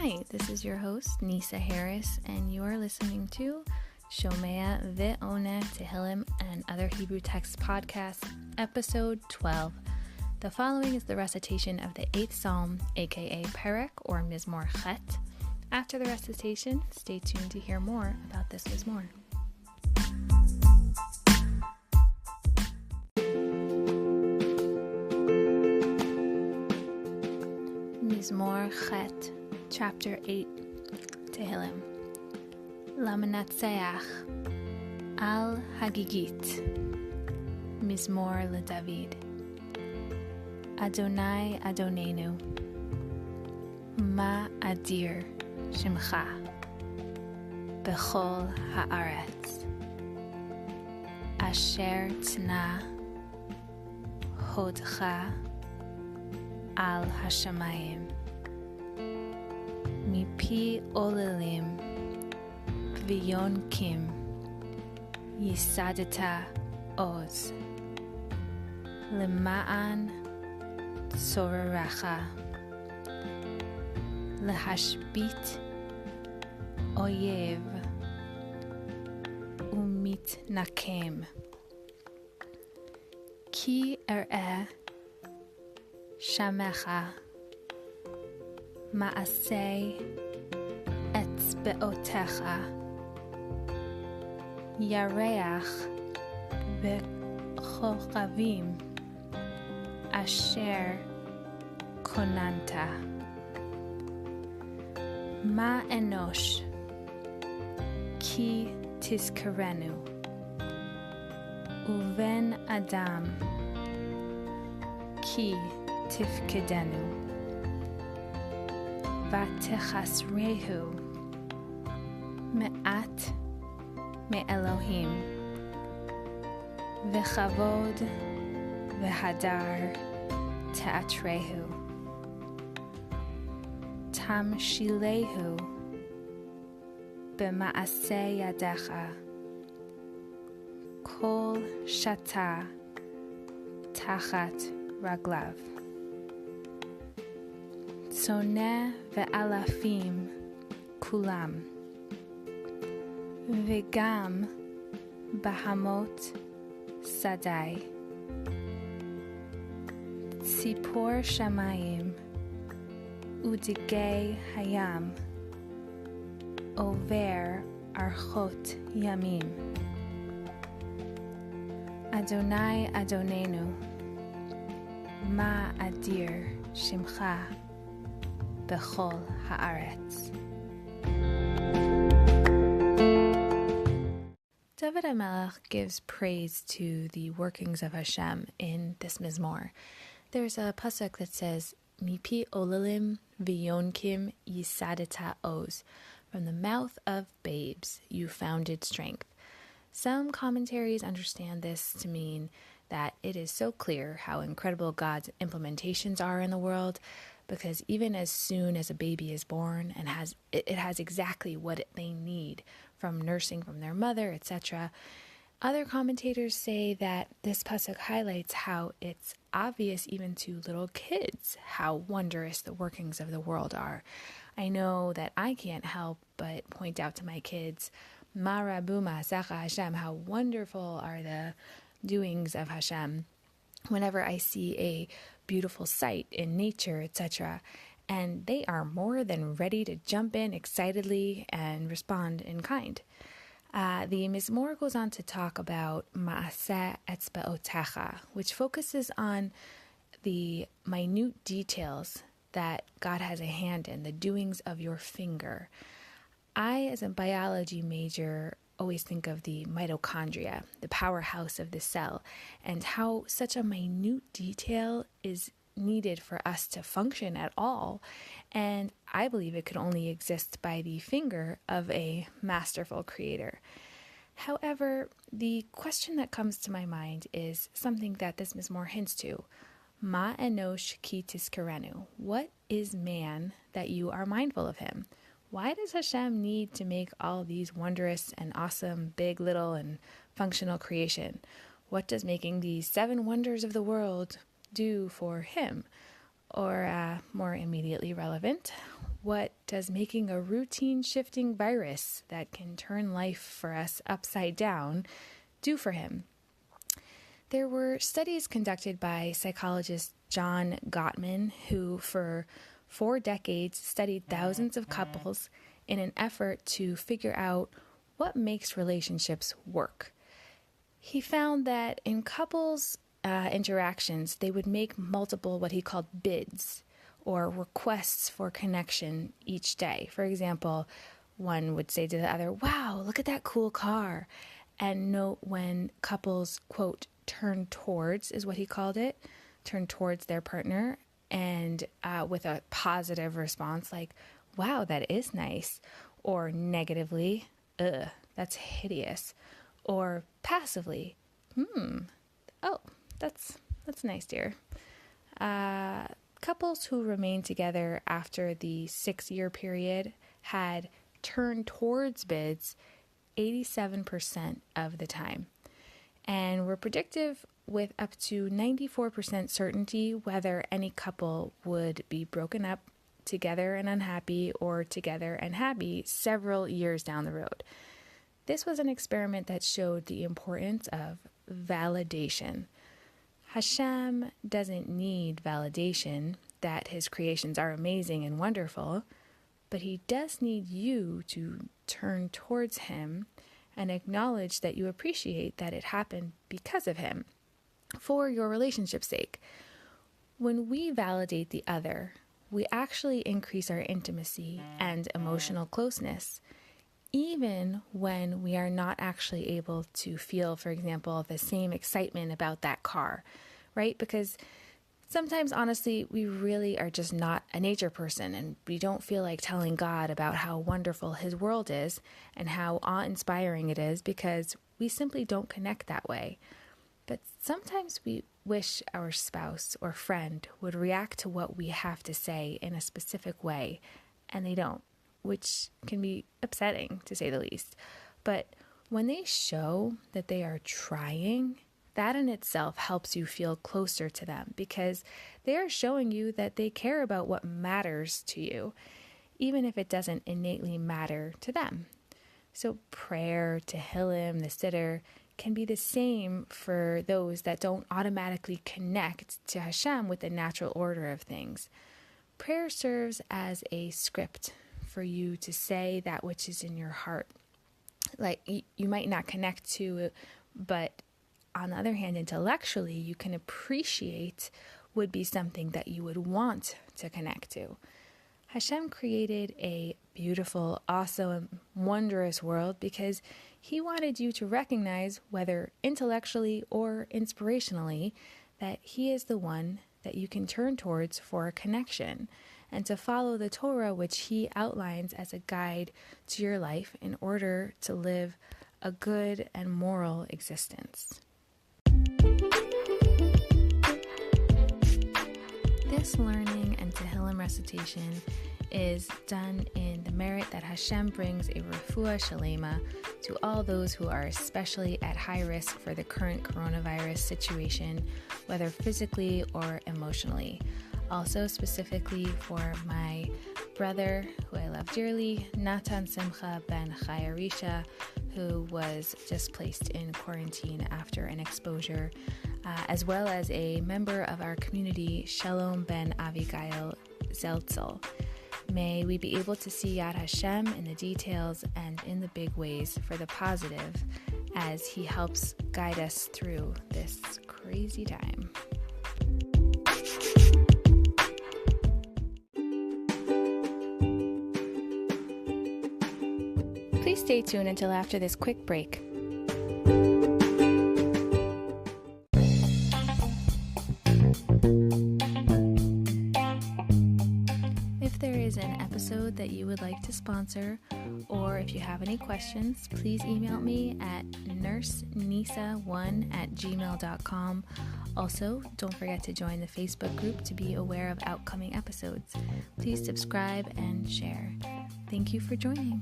Hi, this is your host, Nisa Harris, and you are listening to Shomea V'oneh Psalm and Other Hebrew Texts Podcast, Episode 12. The following is the recitation of the 8th Psalm, aka Perek or mizmor chet. After the recitation, stay tuned to hear more about this mizmor. Mizmor chet, Chapter 8, Tehillim. Lamanatseach, al hagigit, mizmor LeDavid. Adonai Adonenu, ma adir shemcha, bechol haaretz. Asher tna hodcha al hashamayim. Mipi olelim v'yonkim yisadeta oz. Lema'an tzorerecha lehashbit oyev umitnakem. Ki er'eh shamecha ma'aseh etzbe'otecha yareach v'chochavim asher konanta. Ma enosh ki tizkarenu uven adam ki tifkedenu. Vatechasrehu me'at me'elohim v'chavod v'hadar te'atrehu tamshilehu b'ma'aseh yadecha kol shata tachat raglav. Soneh ve'alafim kulam v'gam bahamot sadai. Tzipor shamayim udigei hayam over archot yamim. Adonai Adonenu, ma adir shimcha bechol haaretz. Dovid Hamelech gives praise to the workings of Hashem in this mizmor. There's a pasuk that says, Mipi olelim v'yonkim yisadeta oz. From the mouth of babes you founded strength. Some commentaries understand this to mean that it is so clear how incredible God's implementations are in the world, because even as soon as a baby is born and it has exactly what they need from nursing from their mother, etc. Other commentators say that this pasuk highlights how it's obvious even to little kids how wondrous the workings of the world are. I know that I can't help but point out to my kids, Ma rabu ma'asecha Hashem, how wonderful are the doings of Hashem whenever I see a beautiful sight in nature, etc. And they are more than ready to jump in excitedly and respond in kind. The mizmor goes on to talk about ma'aseh etzbe'otecha, which focuses on the minute details that God has a hand in, the doings of your finger. I, as a biology major, always think of the mitochondria, the powerhouse of the cell, and how such a minute detail is needed for us to function at all. And I believe it could only exist by the finger of a masterful creator. However, the question that comes to my mind is something that this mizmor hints to. Ma enosh ki tizkarenu. What is man that you are mindful of him? Why does Hashem need to make all these wondrous and awesome, big, little, and functional creation? What does making these 7 wonders of the world do for him? Or more immediately relevant, what does making a routine shifting virus that can turn life for us upside down do for him? There were studies conducted by psychologist John Gottman, who for 4 decades studied thousands of couples in an effort to figure out what makes relationships work. He found that in couples interactions, they would make multiple what he called bids or requests for connection each day. For example, one would say to the other, "Wow, look at that cool car." And note when couples, quote, turn towards, is what he called it, turn towards their partner, and with a positive response like, "Wow, that is nice," or negatively, "Ugh, that's hideous," or passively, "Oh, that's nice, dear." Couples who remained together after the 6-year period had turned towards bids 87% of the time, and were predictive with up to 94% certainty whether any couple would be broken up, together and unhappy, or together and happy several years down the road. This was an experiment that showed the importance of validation. Hashem doesn't need validation that his creations are amazing and wonderful, but he does need you to turn towards him and acknowledge that you appreciate that it happened because of him, for your relationship's sake. When we validate the other, we actually increase our intimacy and emotional closeness, even when we are not actually able to feel, for example, the same excitement about that car, right? Because sometimes, honestly, we really are just not a nature person, and we don't feel like telling God about how wonderful his world is and how awe-inspiring it is because we simply don't connect that way. But sometimes we wish our spouse or friend would react to what we have to say in a specific way, and they don't, which can be upsetting, to say the least. But when they show that they are trying, that in itself helps you feel closer to them because they are showing you that they care about what matters to you, even if it doesn't innately matter to them. So prayer, Tehillim, the Siddur, can be the same for those that don't automatically connect to Hashem with the natural order of things. Prayer serves as a script for you to say that which is in your heart. Like you might not connect to it, but on the other hand, intellectually, you can appreciate would be something that you would want to connect to. Hashem created a beautiful, awesome, wondrous world because he wanted you to recognize, whether intellectually or inspirationally, that he is the one that you can turn towards for a connection, and to follow the Torah, which he outlines as a guide to your life in order to live a good and moral existence. This learning and Tehillim recitation is done in the merit that Hashem brings a refuah shalema to all those who are especially at high risk for the current coronavirus situation, whether physically or emotionally. Also specifically for my brother, who I love dearly, Natan Simcha ben Chayarisha, who was just placed in quarantine after an exposure, as well as a member of our community, Shalom ben Avigail Zeltzel. May we be able to see Yad Hashem in the details and in the big ways for the positive as he helps guide us through this crazy time. Please stay tuned until after this quick break. If there is an episode that you would like to sponsor, or if you have any questions, please email me at nursenisa1@gmail.com. Also, don't forget to join the Facebook group to be aware of upcoming episodes. Please subscribe and share. Thank you for joining.